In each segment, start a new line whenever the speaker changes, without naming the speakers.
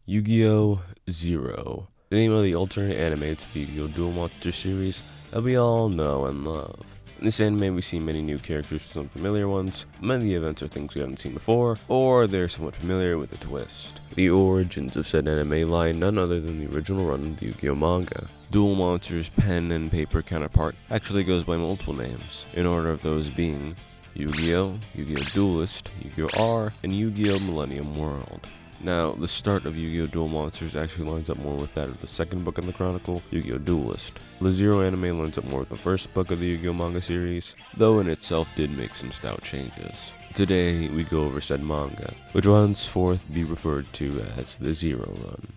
Yu-Gi-Oh! Zero, the name of the alternate anime to the Yu-Gi-Oh! Duel Monster series that we all know and love. In this anime, we see many new characters and some familiar ones. Many of the events are things we haven't seen before, or they're somewhat familiar with a twist. The origins of said anime lie in none other than the original run of the Yu-Gi-Oh! Manga. Duel Monster's pen and paper counterpart actually goes by multiple names, in order of those being Yu-Gi-Oh!, Yu-Gi-Oh! Duelist, Yu-Gi-Oh! R, and Yu-Gi-Oh! Millennium World. Now, the start of Yu-Gi-Oh! Duel Monsters actually lines up more with that of the second book in the chronicle, Yu-Gi-Oh! Duelist. The Zero anime lines up more with the first book of the Yu-Gi-Oh! Manga series, though in itself did make some stout changes. Today, we go over said manga, which will henceforth be referred to as the Zero Run.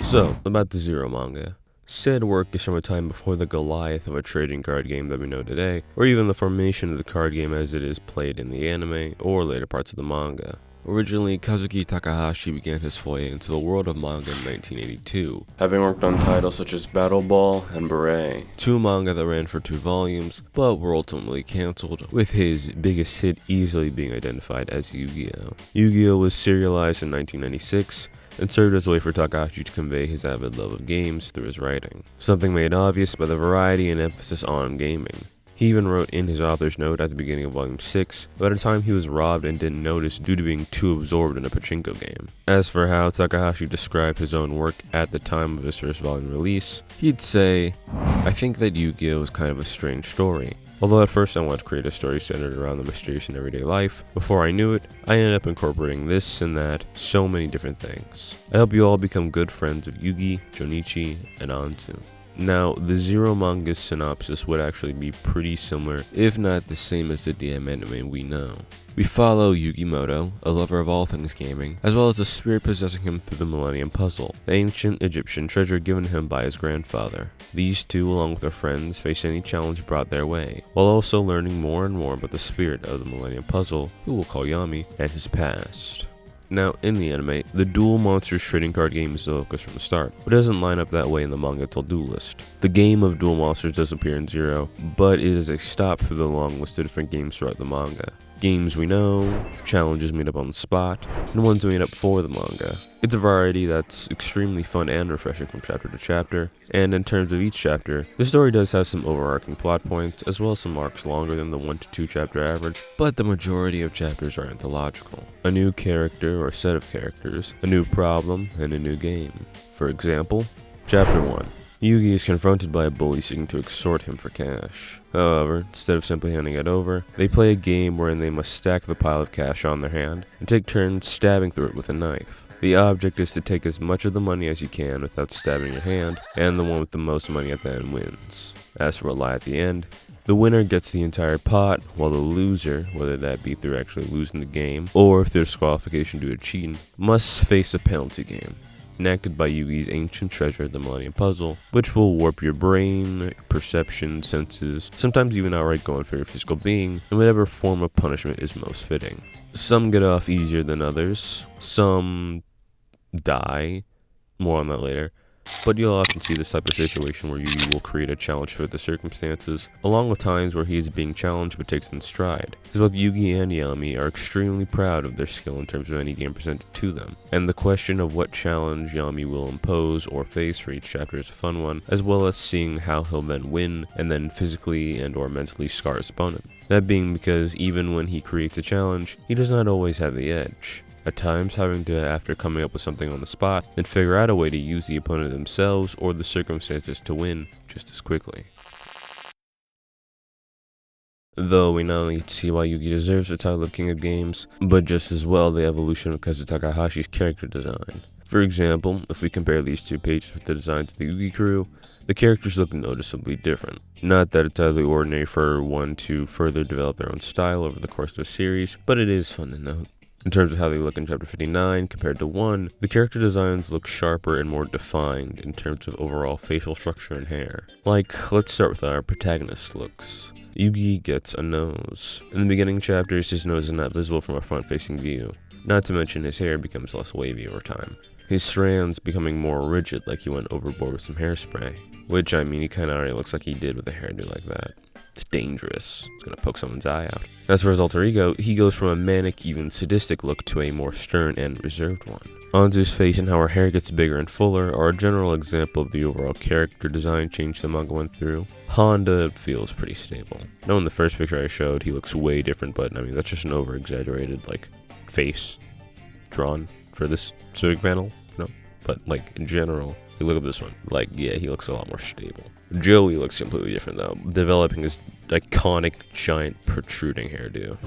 So, about the Zero manga. Said work is from a time before the Goliath of a trading card game that we know today, or even the formation of the card game as it is played in the anime or later parts of the manga. Originally, Kazuki Takahashi began his foray into the world of manga in 1982, having worked on titles such as Battle Ball and Beret, two manga that ran for 2 volumes, but were ultimately cancelled, with his biggest hit easily being identified as Yu-Gi-Oh! Yu-Gi-Oh! Was serialized in 1996, and served as a way for Takahashi to convey his avid love of games through his writing, something made obvious by the variety and emphasis on gaming. He even wrote in his author's note at the beginning of Volume 6 about a time he was robbed and didn't notice due to being too absorbed in a pachinko game. As for how Takahashi described his own work at the time of his first volume release, he'd say, "I think that Yu-Gi-Oh! Is kind of a strange story. Although at first I wanted to create a story centered around the mysterious and everyday life, before I knew it, I ended up incorporating this and that, so many different things. I hope you all become good friends of Yugi, Jonichi, and Anzu." Now, the Zero manga's synopsis would actually be pretty similar, if not the same as the DM anime we know. We follow Yugimoto, a lover of all things gaming, as well as the spirit possessing him through the Millennium Puzzle, the ancient Egyptian treasure given him by his grandfather. These two, along with their friends, face any challenge brought their way, while also learning more and more about the spirit of the Millennium Puzzle, who we'll call Yami, and his past. Now, in the anime, the Duel Monsters trading card game is the focus from the start, but it doesn't line up that way in the manga till Duelist. The game of Duel Monsters does appear in Zero, but it is a stop for the long list of different games throughout the manga. Games we know, challenges made up on the spot, and ones made up for the manga. It's a variety that's extremely fun and refreshing from chapter to chapter, and in terms of each chapter, the story does have some overarching plot points, as well as some arcs longer than the 1 to 2 chapter average, but the majority of chapters are anthological. A new character or set of characters, a new problem, and a new game. For example, Chapter 1. Yugi is confronted by a bully seeking to extort him for cash. However, instead of simply handing it over, they play a game wherein they must stack the pile of cash on their hand and take turns stabbing through it with a knife. The object is to take as much of the money as you can without stabbing your hand, and the one with the most money at the end wins. As for what lie at the end, the winner gets the entire pot, while the loser, whether that be through actually losing the game, or through disqualification due to cheating, must face a penalty game enacted by Yugi's ancient treasure, the Millennium Puzzle, which will warp your brain, perception, senses, sometimes even outright go for your physical being, in whatever form of punishment is most fitting. Some get off easier than others, some die, more on that later, but you'll often see this type of situation where Yugi will create a challenge for the circumstances, along with times where he is being challenged but takes it in stride, because both Yugi and Yami are extremely proud of their skill in terms of any game presented to them, and the question of what challenge Yami will impose or face for each chapter is a fun one, as well as seeing how he'll then win, and then physically and or mentally scar his opponent. That being because even when he creates a challenge, he does not always have the edge. At times having to, after coming up with something on the spot, then figure out a way to use the opponent themselves or the circumstances to win just as quickly. Though we not only see why Yugi deserves the title of King of Games, but just as well the evolution of Kazu Takahashi's character design. For example, if we compare these 2 pages with the designs of the Yugi crew, the characters look noticeably different. Not that it's out of the ordinary for one to further develop their own style over the course of a series, but it is fun to note. In terms of how they look in Chapter 59 compared to 1, the character designs look sharper and more defined in terms of overall facial structure and hair. Like, let's start with how our protagonist's looks. Yugi gets a nose. In the beginning chapters, his nose is not visible from a front-facing view. Not to mention his hair becomes less wavy over time. His strands becoming more rigid, like he went overboard with some hairspray. Which, I mean, he kinda already looks like he did with a hairdo like that. It's dangerous. It's gonna poke someone's eye out. As for his alter ego, he goes from a manic, even sadistic look to a more stern and reserved one. Anzu's face and how her hair gets bigger and fuller are a general example of the overall character design change the manga went through. Honda feels pretty stable. Now in the first picture I showed, he looks way different, but I mean, that's just an over-exaggerated, like, face drawn for this specific panel, you know? But, like, in general, look at this one. Like, yeah, he looks a lot more stable. Joey looks completely different, though, developing his iconic, giant, protruding hairdo.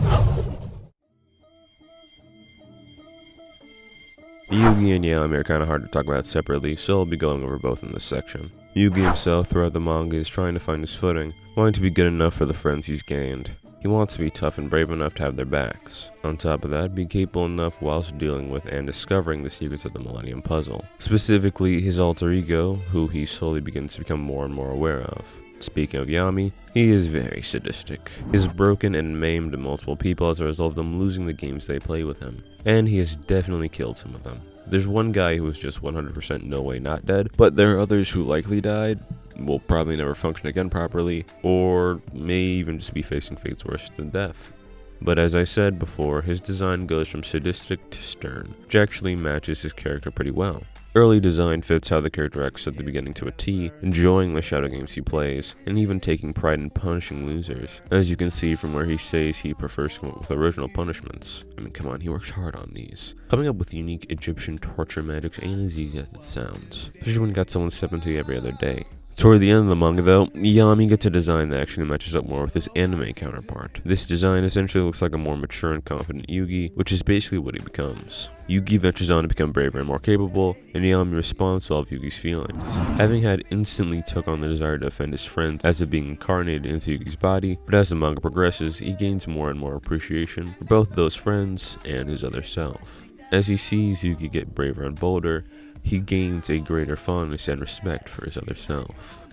Yugi and Yami are kinda hard to talk about separately, so I'll be going over both in this section. Yugi himself, throughout the manga, is trying to find his footing, wanting to be good enough for the friends he's gained. He wants to be tough and brave enough to have their backs. On top of that, be capable enough whilst dealing with and discovering the secrets of the Millennium Puzzle. Specifically, his alter ego, who he slowly begins to become more and more aware of. Speaking of Yami, he is very sadistic. He is broken and maimed multiple people as a result of them losing the games they play with him. And he has definitely killed some of them. There's one guy who was just 100% no way not dead, but there are others who likely died, will probably never function again properly, or may even just be facing fates worse than death. But as I said before, his design goes from sadistic to stern, which actually matches his character pretty well. Early design fits how the character acts at the beginning to a T, enjoying the shadow games he plays, and even taking pride in punishing losers. As you can see from where he says he prefers to come up with original punishments. I mean, come on, he works hard on these. Coming up with unique Egyptian torture magics ain't as easy as it sounds, especially when you got someone stepping to you every other day. Toward the end of the manga though, Yami gets a design that actually matches up more with his anime counterpart. This design essentially looks like a more mature and confident Yugi, which is basically what he becomes. Yugi ventures on to become braver and more capable, and Yami responds to all of Yugi's feelings. Having had instantly took on the desire to defend his friends as of being incarnated into Yugi's body, but as the manga progresses, he gains more and more appreciation for both those friends and his other self. As he sees Yugi get braver and bolder, he gains a greater fondness and respect for his other self.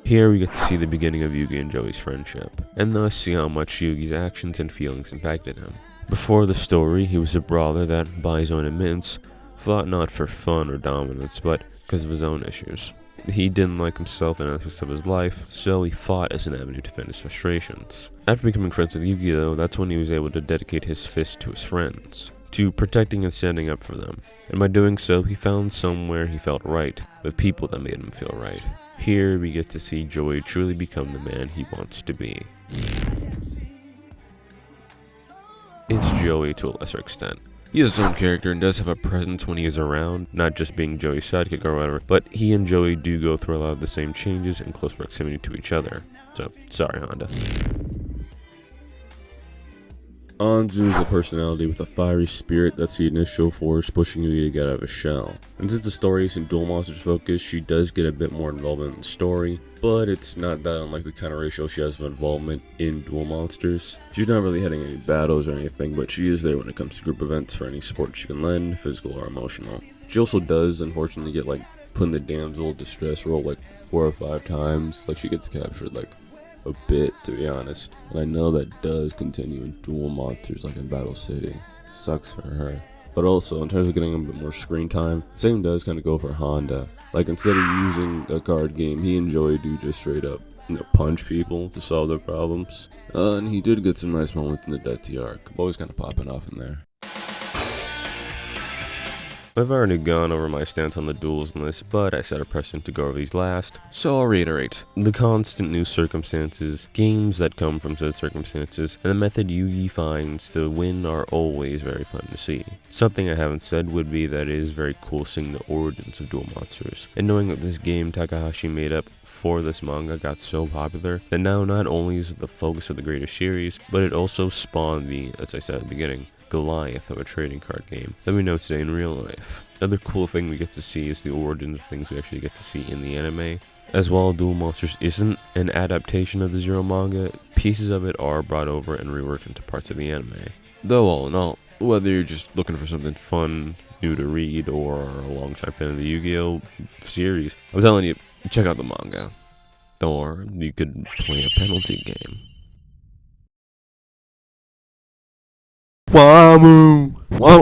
Here we get to see the beginning of Yugi and Joey's friendship, and thus see how much Yugi's actions and feelings impacted him. Before the story, he was a brawler that, by his own admittance, fought not for fun or dominance, but because of his own issues. He didn't like himself and aspects of his life, so he fought as an avenue to vent his frustrations. After becoming friends with Yugioh though, that's when he was able to dedicate his fist to his friends, to protecting and standing up for them. And by doing so, he found somewhere he felt right, with people that made him feel right. Here we get to see Joey truly become the man he wants to be. It's Joey to a lesser extent. He is his own character and does have a presence when he is around, not just being Joey's sidekick or whatever, but he and Joey do go through a lot of the same changes in close proximity to each other. So, sorry Honda. Anzu is a personality with a fiery spirit that's the initial force pushing Yugi to get out of his shell. And since the story isn't Duel Monsters focused, she does get a bit more involvement in the story, but it's not that unlike the kind of ratio she has of involvement in Duel Monsters. She's not really heading any battles or anything, but she is there when it comes to group events for any support she can lend, physical or emotional. She also does, unfortunately, get put in the damsel distress role 4 or 5 times. She gets captured a bit, to be honest. And I know that does continue in Duel Monsters, in Battle City. Sucks for her. But also, in terms of getting a bit more screen time, same does kind of go for Honda. Instead of using a card game, he and Joey do just straight up, punch people to solve their problems. And he did get some nice moments in the Death arc. Always kind of popping off in there. I've already gone over my stance on the duels in this, but I set a precedent to go over these last, so I'll reiterate. The constant new circumstances, games that come from said circumstances, and the method Yugi finds to win are always very fun to see. Something I haven't said would be that it is very cool seeing the origins of Duel Monsters, and knowing that this game Takahashi made up for this manga got so popular that now not only is it the focus of the greater series, but it also spawned the, as I said at the beginning, Goliath of a trading card game that we know today in real life. Another cool thing we get to see is the origins of things we actually get to see in the anime. As while Duel Monsters isn't an adaptation of the Zero manga, pieces of it are brought over and reworked into parts of the anime. Though all in all, whether you're just looking for something fun, new to read, or a longtime fan of the Yu-Gi-Oh series, I'm telling you, check out the manga. Or you could play a penalty game. Wamu. Wow.